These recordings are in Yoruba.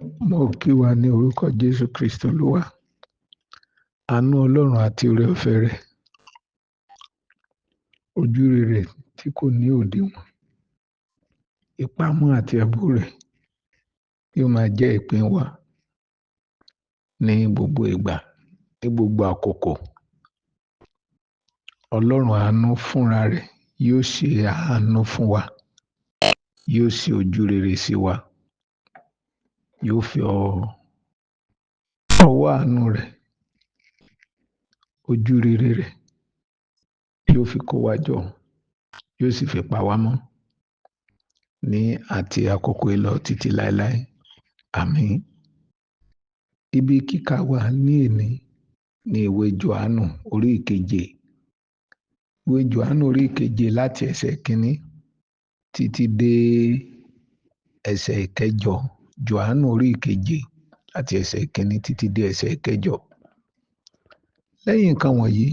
Mo kí wa ní orúkọ Jésù Kristi Olúwa. Àánú Ọlọ́run àti oore-ọ̀fẹ́ rẹ̀, ojúrere tí kò ní òdiwọ̀n, ìpamọ́ àti ààbò rẹ̀ yóò máa jẹ́ ìpín wa ní gbogbo ìgbà, ní gbogbo àkókò. Ọlọ́run àánú fúnra rẹ̀ yóò ṣe àánú fún wa, yóò ṣe ojúrere sí wa, yóò fi ọwọ́ àánú rẹ̀, ojúrere rẹ̀ yóò fi kó wa jọ, yóò sì fi pa wá mọ́ ní àti àkókò ìlọ títí láéláé. Àmín. Ibi kíkà wa ní èní ní ìwé Jòhánù orí ìkeje. Ìwé Jòhánù orí ìkeje láti ẹsẹ̀ kínní títí dé ẹsẹ̀ ìkẹjọ. Jòhánù orí ìkeje láti ẹsẹ̀ kínní títí dé ẹsẹ̀ ìkẹjọ. Lẹ́yìn nǹkan wọ̀nyí,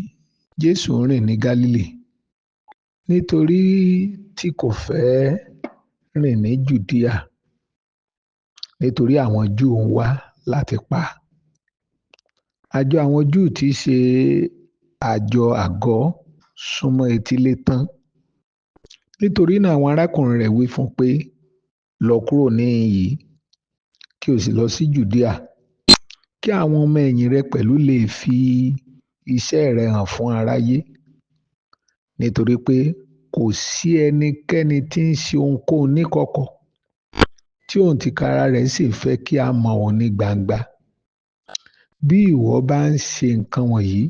Jésù ń rìn ní Gálílì, nítorí tí kò fẹ́ rìn ní Jùdíà, nítorí àwọn Júù ń wá láti pa á. Àjọ àwọn Júù tí í ṣe àjọ àgọ́ súnmọ́ etílé tán. Nítorí náà àwọn arákùnrin rẹ̀ wí fún un pé, lọ kúrò níhìn yìí, kí o sì lọ sí Jùdíà, kí àwọn ọmọ ẹ̀yìn rẹ pẹ̀lú lè fi iṣẹ́ rẹ̀ hàn fún aráyé. Nítorí pé kò sí ẹnikẹ́ni tí ń ṣe ohunkóhun níkọ̀kọ̀, tí òun tìkára rẹ̀ sì fẹ́ kí a mọ̀ òun ní gbangba. Bí ìwọ bá ń ṣe nǹkan wọ̀nyí,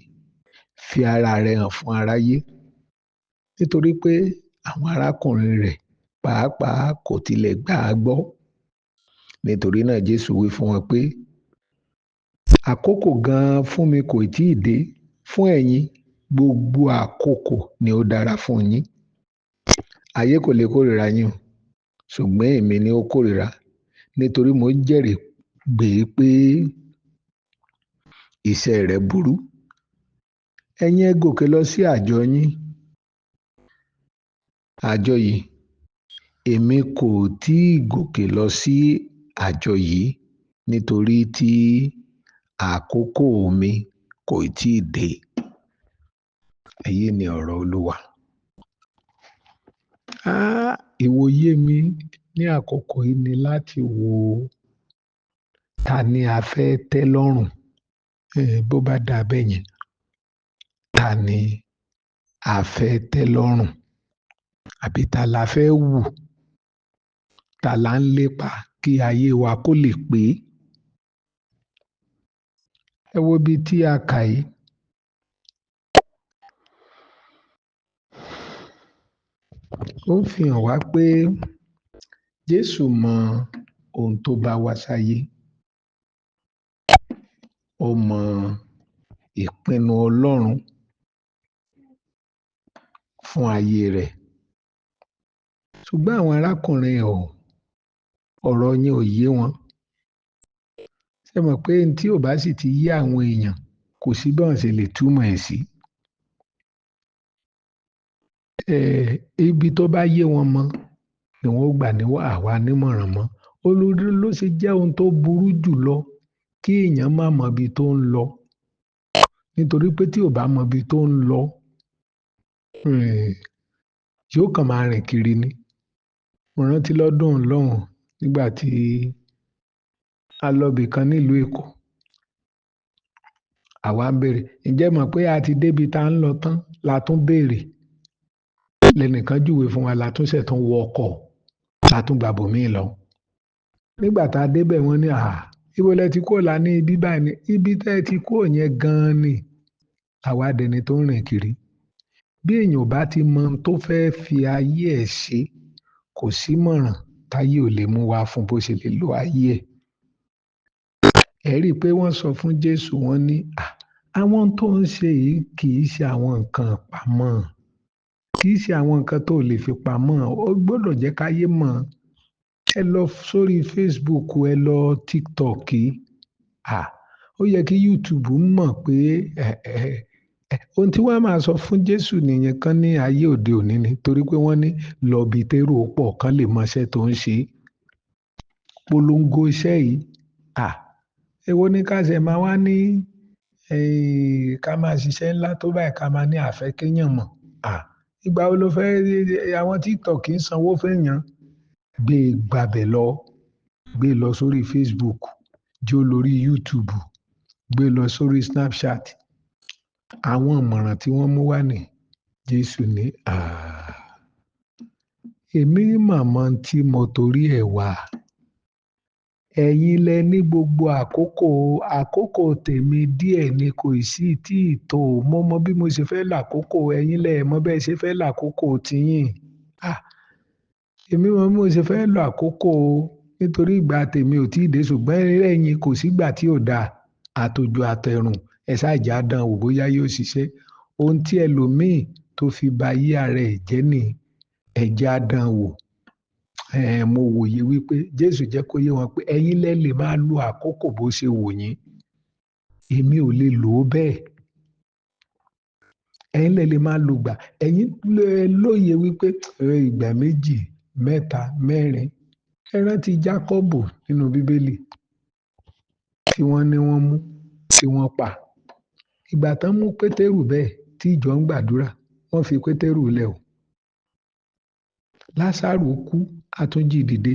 fi ara rẹ hàn fún aráyé. Nítorí pé àwọn arákùnrin rẹ̀ pàápàá kò tilẹ̀ gbà á gbọ́. Nítorí náà Jésù wí fún wọn pé, àkókò gan-an fún mi kò tí ì dé. Fún ẹ̀yin, gbogbo àkókò ni ó dára fún yín. Ayé kò lè kórìíra yín o, ṣùgbọ́n èmi ni ó kórìíra, nítorí mo jẹ́rìí gbé pé iṣẹ́ rẹ̀ burú. Ẹ̀yin ẹ gòkè lọ sí àjọ yín. Àjọ yìí, èmi kò tí ì gòkè lọ sí àjọ yìí, nítorí tí àkókò mi kò tí ì dé. Èyí ni ọ̀rọ̀ Olúwa. Ìwòye mi ní àkókò yìí ni láti wo ta ni a fẹ́ tẹ́ lọ́rùn. Bó bá dà bẹ́ẹ̀ yẹn, ta ni a fẹ́ tẹ́ lọ́rùn? Àbí ta la fẹ́ wù? Ta la ń lépa kí ayé wa kó lè pé? Ẹ wo ibi tí a kà yìí. Ó fi hàn wá pé Jésù mọ ohun tó bá wá sáyé. Ó mọ ìpinnu Ọlọ́run fún ayé rẹ̀. Ṣùgbọ́n àwọn arákùnrin ọ̀rọ̀ yẹn ò yé wọn. Ṣé mọ̀ pé tí ò bá sì ti yé àwọn èèyàn, kò sí bí wọ́n ṣe lè túmọ̀ ẹ̀ sí. Ibi tó bá yé wọn mọ́ ni wọ́n gbà ní àwa nímọ̀ràn mọ́. Olórí ló ṣe jẹ́ ohun tó burú jù lọ kí èèyàn má mọ ibi tó ń lọ. Nítorí pé tí ò bá mọ ibi tó ń lọ, yóò kàn máa rìn kiri ni. Mo rántí lọ́dún lọ́hùn nígbà tí a lọ ibì kan nílùú Èkó. Àwa ń béèrè, ǹjẹ́ mọ̀ pé a ti débi tá ń lọ tán la tún béèrè. Lẹ́nìkan júwe fún wa, la tún ṣẹ̀ tún wọ ọkọ̀, la tún gba bòmíì lọ. Nígbà tá a débẹ̀ wọ́n ní, ibo lẹ ti kúrò lá ní ibi báyìí ni. Ibi tẹ́ ẹ ti kúrò yẹn gan-an ni. Àwa dẹni tó ń rìn kiri. Bí èèyàn ò bá ti mọ ohun tó fẹ́ fi ayé ẹ̀ ṣe, kò sí mọ̀ràn táyé ò lè mú wá fún bó ṣe lè lo ayé ẹ̀. Ẹ rí i pé wọ́n sọ fún Jésù, wọ́n ní, àwọn tó ń ṣe yìí kì í ṣe àwọn nǹkan pamọ́. Kì í ṣe àwọn nǹkan tó lè fi pamọ́. Ó gbọ́dọ̀ jẹ́ káyé mọ̀. Ẹ lọ sórí Facebook, ẹ lọ TikTok. Ó yẹ kí YouTube mọ̀ pé ohun tí wọ́n máa sọ fún Jésù nìyẹn kan ní ayé òde òní ni. Torí pé wọ́n ní lọ́bi térò pọ̀ kan lè mọ iṣẹ́ tó ń ṣe. Polongo iṣẹ́ yìí Èwo ni ká ṣe máa wá ní ká máa ṣiṣẹ́ ńlá tó báyìí ká máa ní àfẹ́ kéèyàn mọ̀. Ìgbà wo lo fẹ́ àwọn TikTok ń sanwó fẹ́yàn? Gbé e gbabẹ̀ lọ, gbé e lọ sórí Facebook, jó lórí YouTube, gbé e lọ sórí Snapchat. Àwọn ìmọ̀ràn tí wọ́n mú wá ní Jésù ní èmi mọ̀mọ́ tí mo torí ẹ̀ wá. Ẹ̀yin lẹ ní gbogbo àkókò tèmi díẹ̀ ni kò sì tí ì tó. Mo mọ bí mo ṣe fẹ́ làkókò, ẹ̀yin lẹ mọ̀ bẹ́ẹ̀ ṣe fẹ́ làkókò tiyín. Èmi mọ bí mo ṣe fẹ́ lọ àkókò nítorí ìgbà tèmi ò tí ì dé ṣùgbọ́n ẹ̀yin kò sígbà tí ò dáa. Àtòjò àtẹ̀rùn ẹ ṣáà jẹ́ á dán wò bóyá yóò ṣiṣẹ́. Ohun tí ẹlòmíì tó fi ba ayé ara ẹ̀ jẹ́ ní ẹ jẹ́ á dán wò. Mo wòye wípé Jésù jẹ́ kó yé wọn pé ẹ̀yin lẹ lè máa lo àkókò bó ṣe wù yín. Èmi ò lè lò ó bẹ́ẹ̀. Ẹ̀yin lẹ lè máa lo ìgbà. Ẹ̀yin lóye wípé ìgbà méjì, mẹ́ta, mẹ́rin. Ẹ rántí Jákọ́bù nínú Bíbélì tí wọ́n ní wọ́n mú, tí wọ́n pa. Ìgbà tán mú Pétérù bẹ́ẹ̀ tí ìjọ ń gbàdúrà, wọ́n fi Pétérù lẹ̀ o. Lásárù kú, a tún jí dìde.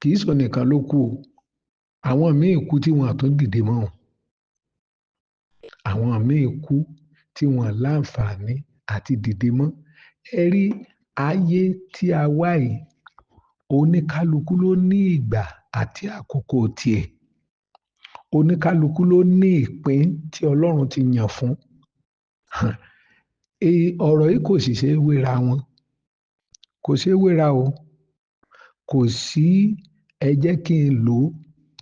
Kì í ṣòun nìkan ló kú o. Àwọn míì kú tí wọn tún dìde mọ́ o. Àwọn míì kú tí wọn láǹfààní àti dìde mọ́. Ẹ rí ayé tí a wà yìí, oníkálukú ló ní ìgbà àti àkókò tiẹ̀. Oníkálukú ló ní ìpín tí Ọlọ́run ti yàn fún. Ọ̀rọ̀ yìí kò sì ṣe é wéra wọn. Kò ṣe é wéra o. Kò sí ẹ jẹ́ kí n lò ó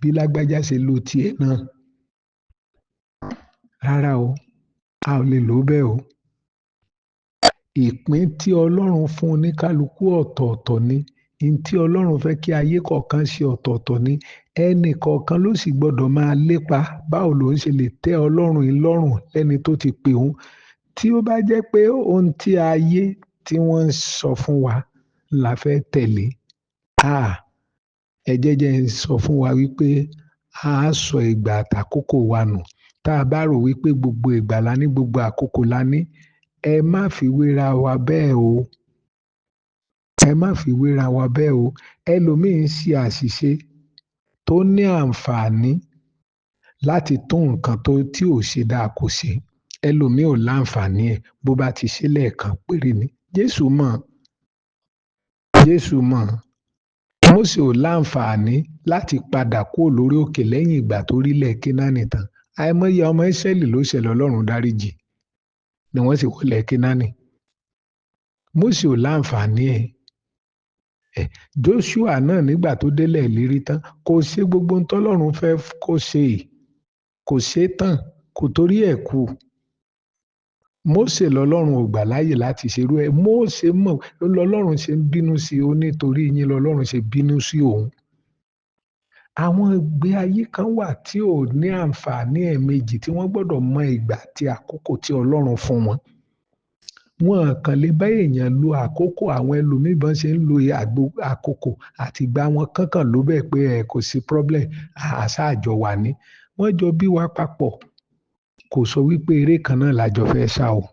bí lágbájá ṣe lo tiẹ̀ náà. Rárá o, a ò lè lò ó bẹ́ẹ̀ o. Ìpín tí Ọlọ́run fún oníkálukú ọ̀tọ̀ọ̀tọ̀ ni. Ohun tí Ọlọ́run fẹ́ kí ayé kọ̀ọ̀kan ṣe ọ̀tọ̀ọ̀tọ̀ ni. Ẹnì kọ̀ọ̀kan ló sì gbọ́dọ̀ máa lépa. Báwo ló ń ṣe lè tẹ́ Ọlọ́run yìí lọ́rùn lẹ́ni tó ti pè òun? Tí ó bá jẹ́ pé ohun tí ayé tí wọ́n ń sọ fún wa la fẹ́ tẹ̀lé, ẹ jẹ́ ń sọ fún wa wípé a sọ ìgbà àtàkókò wa nù. Tá a bá rò wípé gbogbo ìgbà la ní, gbogbo àkókò la ní, ẹ má fi wéra wa bẹ́ẹ̀ o. Ẹ má fi wéra wa bẹ́ẹ̀ o. Ẹlòmíì ń ṣe àṣìṣe tó ní àǹfààní láti tún nǹkan tí ò ṣe dáa kò ṣe. Ẹlòmíì ò láǹfààní ẹ̀ bó bá ti ṣe lẹ́ẹ̀kan péré ni. Jésù mọ̀. Jésù mọ̀. Mósè ò láǹfààní láti padà kúrò lórí òkè lẹ́yìn ìgbà tó rí ilẹ̀ Kénáánì tán. Àìmọye ọmọ Ísírẹ́lì ló ṣẹ̀ lọ́lọ́run dáríjì ni wọ́n sì wọ ilẹ̀ Kénáánì. Mósè ò láǹfààní ẹ̀. Jóṣúà náà nígbà tó délẹ̀ ìlérí tán kò ṣe gbogbo ohun tọ́lọ́run fẹ́ kó ṣe. Kò ṣe tán, kò torí ẹ̀ kú. Mósè lọ́lọ́run ò gbà láàyè láti ṣerú ẹ̀. Mósè mọ̀ lọ́lọ́run ṣe ń bínú sí i, ó nítorí yín lọ́lọ́run ṣe bínú sí òun. Àwọn ìgbé ayé kan wà tí ò ní àǹfààní ẹ̀ẹ̀mejì tí wọ́n gbọ́dọ̀ mọ ìgbà àti àkókò tí Ọlọ́run fún wọn. Wọn kàn lè bá èèyàn lo àkókò àwọn ẹlòmíì bọ́n ṣe ń lo àkókò àti ìgbà wọn kánkàn ló bẹ́ẹ̀ pé kò sí problem, àṣà àjọ wà ní. Wọ́n jọ bí wa papọ̀. Kò sọ wípé eré kan náà làjọ fẹ́ sá o.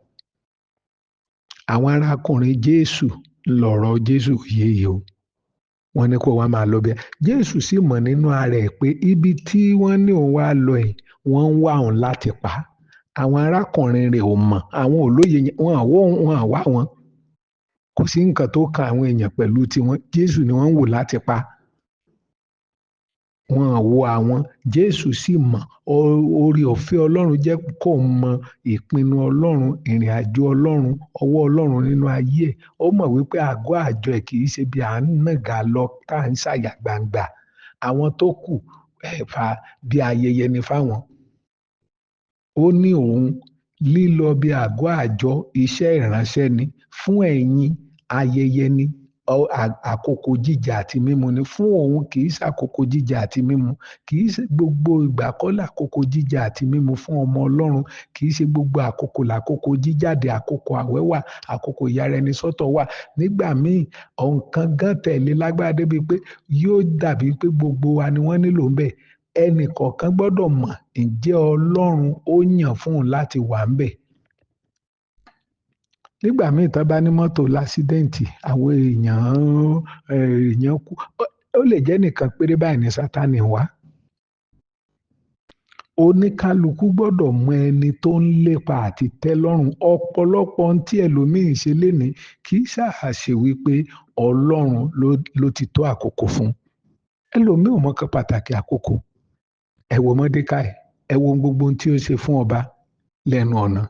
Àwọn arákùnrin Jésù lọ̀rọ̀ Jésù yéye o. Wọ́n ní kó wá máa lọ bẹ́ẹ̀. Jésù sì mọ̀ nínú ara ẹ̀ pé ibi tí wọ́n ní òun wá lọ ẹ̀, wọ́n ń wá òun láti pa. Àwọn arákùnrin rẹ̀ ò mọ̀, àwọn olóye wọn àwá wọn. Kò sí nǹkan tó kan àwọn èèyàn pẹ̀lú tiwọn. Jésù ni wọ́n ń wò láti pa. Wọn wo àwọn. Jésù sì mọ̀. Oore ọ̀fẹ́ Ọlọ́run jẹ́ kó mọ ìpinnu Ọlọ́run, ìrìn àjò Ọlọ́run, ọwọ́ Ọlọ́run nínú ayé ẹ̀. Ó mọ̀ wípé àgọ́ àjọ ẹ̀ kì í ṣe bí à ń nàgà lọ tá à ń ṣàyà gbangba. Àwọn tó kù bí ayẹyẹ ni fáwọn. Ó ní òun lílọ bí àgọ́ àjọ iṣẹ́ ìránṣẹ́ ni. Fún ẹ̀yin ayẹyẹ ni. Àkókò jíjẹ àti mímu ni. Fún òun kì í ṣàkókò jíjẹ àti mímu. Kì í ṣe gbogbo ìgbà kọ́ làkókò jíjẹ àti mímu fún ọmọ Ọlọ́run. Kì í ṣe gbogbo àkókò làkókò jíjáde, àkókò àwẹ̀ wà, àkókò ìyára ẹni sọ́tọ̀ wà. Nígbà míì nǹkan gan tẹ̀lé lágbára débi pé yóò dàbí pé gbogbo wa ni wọ́n nílò ń bẹ̀. ẹnì kọ̀ọ̀kan gbọ́dọ̀ mọ̀ ǹjẹ́ Ọlọ́run ó yàn fún òun láti wà ń bẹ̀. Nígbà míì tán bá ní mọ́tò lásídẹ́ǹtì, àwọn èèyàn kú. Ó lè jẹ́ nìkan péré báyìí ní Sátánì wá. Oníkálukú gbọ́dọ̀ mọ ẹni tó ń lépa àti tẹ́ lọ́rùn. Ọ̀pọ̀lọpọ̀ ohun tí ẹlòmíì ṣe lénìí kì í ṣáà ṣe wípé Ọlọ́run ló ti tó àkókò fún. Ẹlòmíì ò mọ̀kan pàtàkì àkókò. Ẹ wo Mọ́dékáì, ẹ wo gbogbo ohun tí ó ṣe fún ọba lẹ́nu ọ̀nà.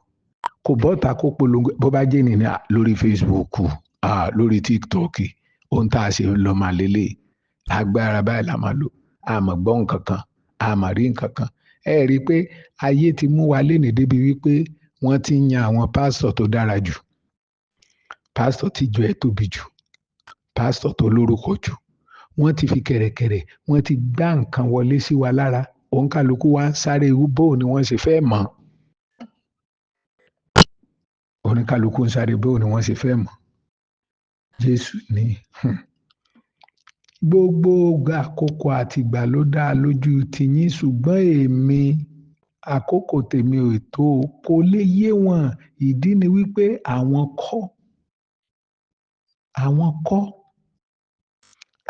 Kò bọ́ta kó polongo bó bá jẹ́ ènìyàn lórí Facebook, lórí TikTok, ohun tá a ṣe lọ máa lélẹ̀. Agbára báyìí la máa lò. A máa gbọ́ nǹkan kan, a máa rí nǹkan kan. Ẹ rí i pé ayé ti mú wa lénìí débi wípé wọ́n ti ń yan àwọn pásítọ̀ tó dára jù, pásítọ̀ tíjọ ẹ̀ tóbi jù, pásítọ̀ tó lórúkọ jù. Wọ́n ti fi kẹ̀rẹ̀kẹ̀rẹ̀, wọ́n ti gbá nǹkan wọlé sí wa lára. Òǹkàlùkù wa ń sáré bó ni wọ́n ṣe fẹ́ mọ̀. Oníkálukú ń sáré bó ni wọ́n ṣe fẹ́ mọ̀. Jésù ní gbogbo àkókò àtìgbà ló dá lójú tiyín, ṣùgbọ́n èmi àkókò tèmi ò tó, kò lè yé wọn. Ìdí ni wípé àwọn kọ́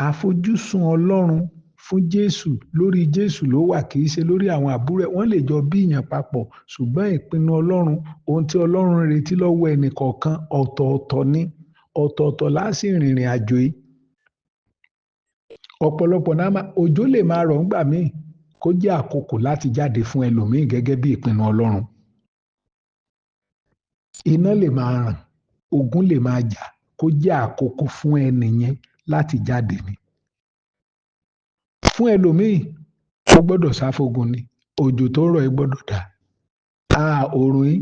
àfojúsùn Ọlọ́run fún Jésù lórí Jésù ló wà, kì í ṣe lórí àwọn àbúrò ẹ̀. Wọ́n lè jọ bí ìyàn papọ̀, ṣùgbọ́n ìpinnu Ọlọ́run, ohun tí Ọlọ́run retí lọ́wọ́ ẹnì kọ̀ọ̀kan ọ̀tọ̀ọ̀tọ̀ ni. Ọ̀tọ̀ọ̀tọ̀ la sì rìnrìn àjò yìí. Ọ̀pọ̀lọpọ̀ òjò lè máa rọ̀ ńgbà míì kó jẹ́ àkókò láti jáde fún ẹlòmíì gẹ́gẹ́ bí ìpinnu Ọlọ́run. Iná lè máa ràn, ogun lè máa jà kó jẹ́ àkókò fún ẹni yẹn láti jáde ni. Fún ẹlòmíì, ó gbọ́dọ̀ sáfogun ni. Òjò tó rọ̀ ẹ́ gbọ́dọ̀ dà. Oòrùn yìí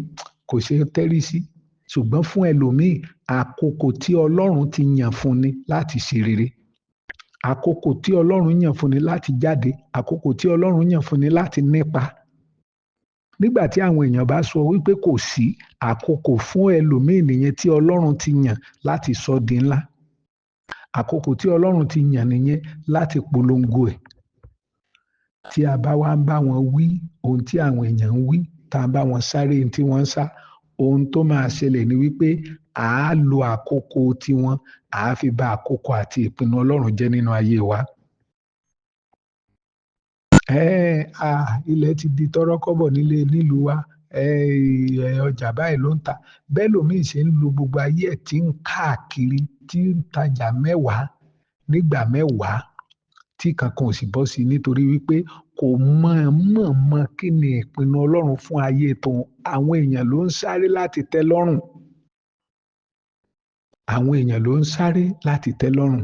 kò ṣeé tẹ́rí sí. Ṣùgbọ́n fún ẹlòmíì, àkókò tí Ọlọ́run ti yàn fún ni láti ṣe rere. Àkókò tí Ọlọ́run yàn fún ni láti jáde. Àkókò tí Ọlọ́run yàn fún ni láti nípa. Nígbà tí àwọn èèyàn bá sọ wípé kò sí àkókò fún ẹlòmíì nìyẹn tí Ọlọ́run ti yàn láti sọ di ńlá. Àkókò tí Ọlọ́run ti yàn nìyẹn láti polongo ẹ̀. Tí a bá wá ń bá wọn wí ohun tí àwọn èèyàn ń wí, tá a bá wọn sáré ohun tí wọ́n ń sá, ohun tó máa ṣẹlẹ̀ ni wípé à á lo àkókò tiwọn, à á fi bà àkókò àti ìpinnu Ọlọ́run jẹ́ nínú ayé wa. Ilẹ̀ ti di tọ́rọ́kọ́bọ̀ nílùú wa. Ọjà báyìí ló ń tà. Bẹ́ẹ̀ lòmíì ṣe ń lo gbogbo ayé ẹ̀ tí ń káàkiri, tí ń tajà 10 nígbà 10 tí kankan ò sì bọ́ sí nítorí wípé kò mọ̀ kí ni ìpinnu Ọlọ́run fún ayé tòun. Àwọn èèyàn ló ń sáré láti tẹ́ lọ́rùn. Àwọn èèyàn ló ń sáré láti tẹ́ lọ́rùn.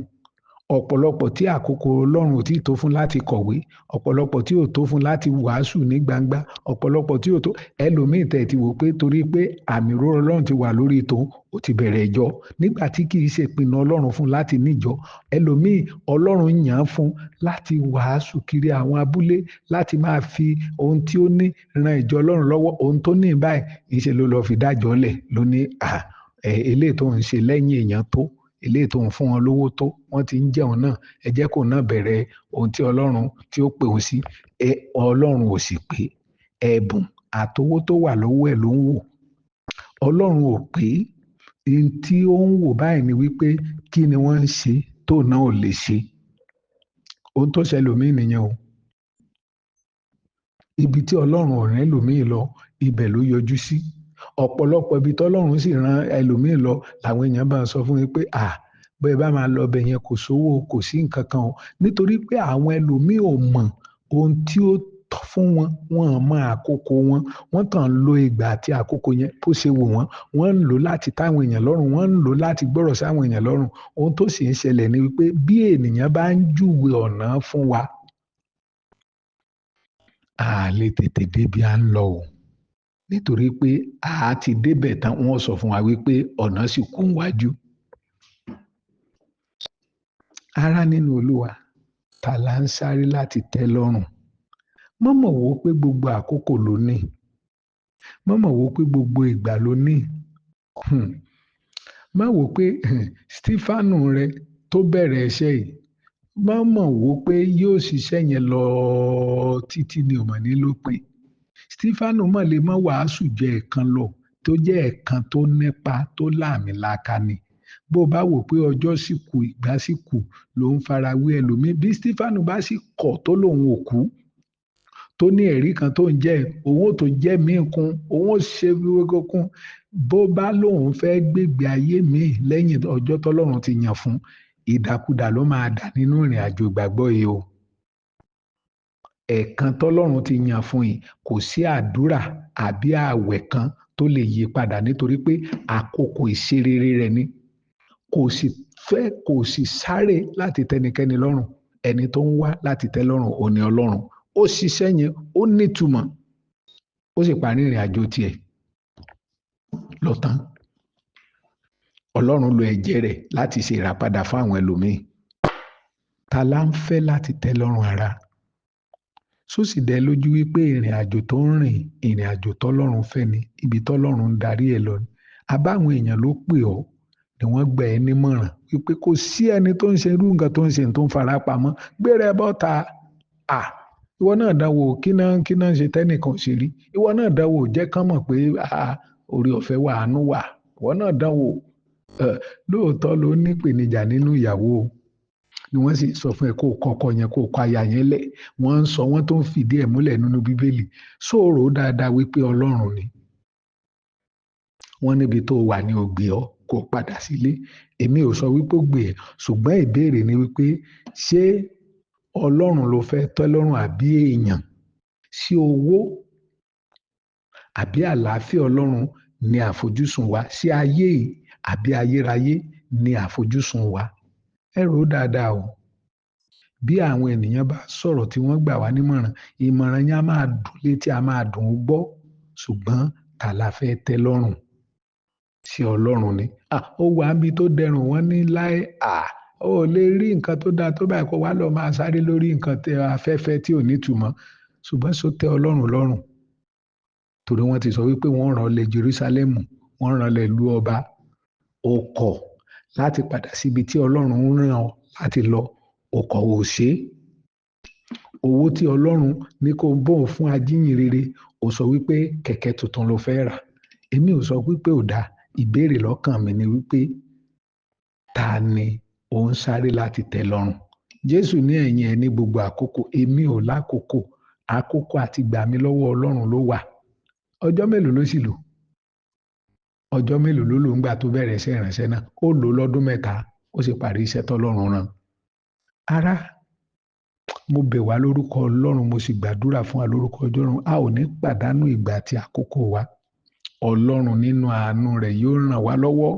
Ọ̀pọ̀lọpọ̀ tí àkókò Ọlọ́run ò tí tó fún láti kọ̀wé, ọ̀pọ̀lọpọ̀ tí ò tó fún láti wàásù ní gbangba, ọ̀pọ̀lọpọ̀ tí ò tó. Ẹlòmíì tẹ̀ ti wò pé torí pé àmì òróró Ọlọ́run ti wà lórí tòun, ó ti bẹ̀rẹ̀ ìjọ nígbà tí kì í ṣe ìpinnu Ọlọ́run fún láti níjọ. Ẹlòmíì Ọlọ́run yàn án fún láti wàásù kiri àwọn abúlé, láti máa fi ohun tí ó ní ran ìjọ Ọlọ́run lọ́wọ́. Ohun tó ní báyìí ìṣe ló lọ fi dájọ́ lẹ̀ ló ní eléyìí tó ń ṣe lẹ́yìn èèyàn tó, eléyìí tó ń fún wọn lówó tó, wọ́n ti ń jẹun náà. Ẹ jẹ́ kó náà bẹ̀rẹ̀ ohun tí Ọlọ́run tí ó pè òun sí. Ọlọ́run ò sì pé ẹ̀bùn àtowó tó wà lọ́wọ́ ẹ̀ ló ń wò. Ọlọ́run ò pé ohun tí ó ń wò báyìí ni wípé kí ni wọ́n ń ṣe tó náà ò lè ṣe. Ohun tó ṣe ẹlòmíì nìyẹn o. Ibi tí Ọlọ́run ò rán ẹlòmíì lọ, ibẹ̀ ló yọjú sí. Ọ̀pọ̀lọpọ̀ ibi tí Ọlọ́run sì rán ẹlòmíì lọ làwọn èèyàn bá sọ fún mi pé bẹ́ẹ̀ bá máa lọ bẹ̀ yẹn kò sówó, kò sí nǹkan kan o. Nítorí pé àwọn ẹlòmíì ò mọ ohun tí ó tọ́ fún wọn, wọn ò mọ àkókò wọn. Wọ́n kàn ń lo ìgbà àti àkókò yẹn bó ṣe wù wọ́n. Wọ́n ń lò láti táwọn èèyàn lọ́rùn, wọ́n ń lò láti gbọ́rọ̀ sáwọn èèyàn lọ́rùn. Ohun tó sì ń ṣẹlẹ̀ ni wípé bí ènìyàn bá ń júwe ọ̀nà fún wa, a lè tètè dé bí à ń lọ o. Nítorí pé a ti débẹ̀ tán, wọ́n sọ fún wa wípé ọ̀nà sì kù níwájú. Ará nínú Olúwa, ta la ń sáré láti tẹ́ lọ́rùn? Má mọ̀ wò pé gbogbo àkókò ló ní. Má mọ̀ wò pé gbogbo ìgbà ló ní. Má wò pé Stefanu rẹ tó bẹ̀rẹ̀ iṣẹ́ yìí, má mọ̀ wò pé yóò ṣiṣẹ́ yẹn lọ títí ni ò mọ̀ ní lópin. Stefanu mọ̀ lè mọ́ wàásù jẹ ẹ̀kan lọ tó jẹ́ ẹ̀kan tó nípa tó láàmìlaka ni. Bó bá wò pé ọjọ́ sì kù ìgbà sì kù ló ń farawé ẹlòmíì. Bí Stefanu bá sì kọ̀ tó lòun ò kú tó ní ẹ̀rí kan tó ń jẹ́ òun ò tó jẹ́ míì kún òun ò ṣe gbogbo kún bó bá lòun fẹ́ gbégbé ayé míì lẹ́yìn ọjọ́ tọ́lọ́run ti yàn fún ìdàkudà ló máa dà nínú ìrìn àjò ìgbàgbọ́ yìí o. Ẹ̀kan tọ́lọ́run ti yàn fún yìí kò sí àdúrà àbí ààwẹ̀ kan tó lè yí padà nítorí pé àkókò ìṣerere rẹ̀ ni. Kò sì sáré láti tẹ́nikẹ́ni lọ́rùn. Ẹni tó ń wá láti tẹ́ lọ́rùn òun ni Ọlọ́run. Ó ṣiṣẹ́ yẹn ó nítumọ̀ ó sì parí ìrìn àjò tiẹ̀ lọ tán. Ọlọ́run lo ẹ̀jẹ̀ rẹ̀ láti ṣe ìràpadà fún àwọn ẹlòmíì. Ta la ń fẹ́ láti tẹ́ lọ́rùn ara? Sósì dẹ lójú wípé ìrìn àjò tó ń rìn ìrìn àjò tọ́lọ́run fẹ́ ni ibi tọ́lọ́run ń darí ẹ lọ ni. Àbáwọn èèyàn ló pè ọ́ ni wọ́n gbà ẹ́ nímọ̀ràn wípé kò sí ẹni tó ń ṣe irú nǹkan tó ń ṣe tó ń fara pamọ́ gbéra ẹ bọ́ta. Ìwọ náà dánwò kí náà ṣe tẹ́nìkan ṣe rí. Ìwọ náà dánwò jẹ́ kán mọ̀ pé orí ọ̀fẹ́ wà àánú wà. Ìwọ náà dánwò lóòótọ́ ló ní ìpèníjà nínú ìyàwó ni wọ́n sì sọ fún ẹ kó kọ́kọ́ yẹn kó kọ aya yẹn lẹ̀. Wọ́n ń sọ wọ́n tó ń fìdí ẹ̀ múlẹ̀ nínú Bíbélì. Sọ̀rọ̀ dáadáa wípé Ọlọ́run ni. Wọ́n níbi tó wà ní ó gbé ọ kó padà sílé. Èmi ò sọ wípé ó gbé ẹ ṣùgbọ́n ìbéèrè ni wípé ṣé Ọlọ́run ló fẹ́ tẹ́ lọ́rùn àbí èèyàn? Sí owó àbí àlàáfíà Ọlọ́run ni àfojúsùn wa? Sí ayé àbí ayérayé ni àfojúsùn wa? Ẹ rò dáadáa o. Bí àwọn ènìyàn bá sọ̀rọ̀ tí wọ́n gbà wá nímọ̀ràn, ìmọ̀ràn yẹn á máa dùn létí á máa dùn ún gbọ́ ṣùgbọ́n ta la fẹ́ tẹ́ lọ́rùn? Sí Ọlọ́run ni. Ó wà níbi tó dẹrùn wọ́n ní láé ó lè rí nǹkan tó dáa tó báyìí kó wá lọ máa sáré lórí nǹkan tẹ afẹ́fẹ́ tí ò nítumọ̀ ṣùgbọ́n só tẹ́ Ọlọ́run lọ́rùn torí wọ́n ti sọ wípé wọ́n rán lẹ Jerúsálẹ́mù wọ́n rán lẹ ìlú ọba. Ó kọ̀ láti padà síbi tí Ọlọ́run ń rán ọ láti lọ. Ó kọ̀ ò ṣe. Owó tí Ọlọ́run ní kó bóun fún ajíhìnrere ó sọ wípé kẹ̀kẹ́ tuntun ló fẹ́ rà. Èmi ò sọ wípé ò dáa. Ìbéèrè lọ́kàn mi ni wípé ta ni ó ń sáré láti tẹ́ lọ́rùn? Jésù ní ẹ̀yin ẹ ní gbogbo àkókò. Èmi ò lákòókò. Àkókò àti gbà mí lọ́wọ́ Ọlọ́run ló wà. Ọjọ́ mélòó ló sì lò? Ọjọ́ mélòó ló lò ńgbà tó bẹ̀rẹ̀ iṣẹ́ ìránṣẹ́ náà? Ó lò lọ́dún 3 ó sì parí iṣẹ́ tọ́lọ́run rán. Ará, mo bẹ̀ wá lórúkọ Ọlọ́run mo sì gbàdúrà fún wa lórúkọ Ọlọ́run. A ò ní pàdánù ìgbà àti àkókò wa. Ọlọ́run nínú àánú rẹ̀ yóò ràn wá lọ́wọ́.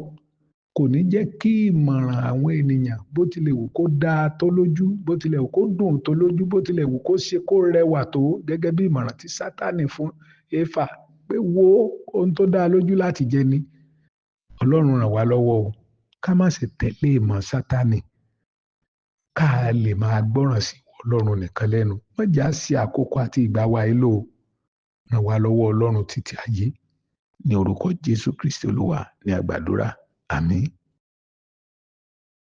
Kò ní jẹ́ kí ìmọ̀ràn àwọn ènìyàn bó tilẹ̀ wù kó dáa tó lójú, bó tilẹ̀ wù kó dùn tó lójú, bó tilẹ̀ wù kó ṣe kó rẹwà tó gẹ́gẹ́ bí ìmọ̀ràn tí Sátánì fún Éfà pé wo ohun tó dáa lójú láti jẹ ni. Ọlọ́run ràn wá lọ́wọ́ o. Ká má ṣe tẹ̀lé ìmọ̀ Sátánì. Ká lè máa gbọ́ràn sí Ọlọ́run nìkan lẹ́nu. Má jẹ́ á ṣì àkókò àti ìgbà wa yìí lò. Ràn wá lọ́wọ́ Ọlọ́run títí ayé. Ní orúkọ Jésù Kristi Olúwa ni a gbàdúrà. Àmín.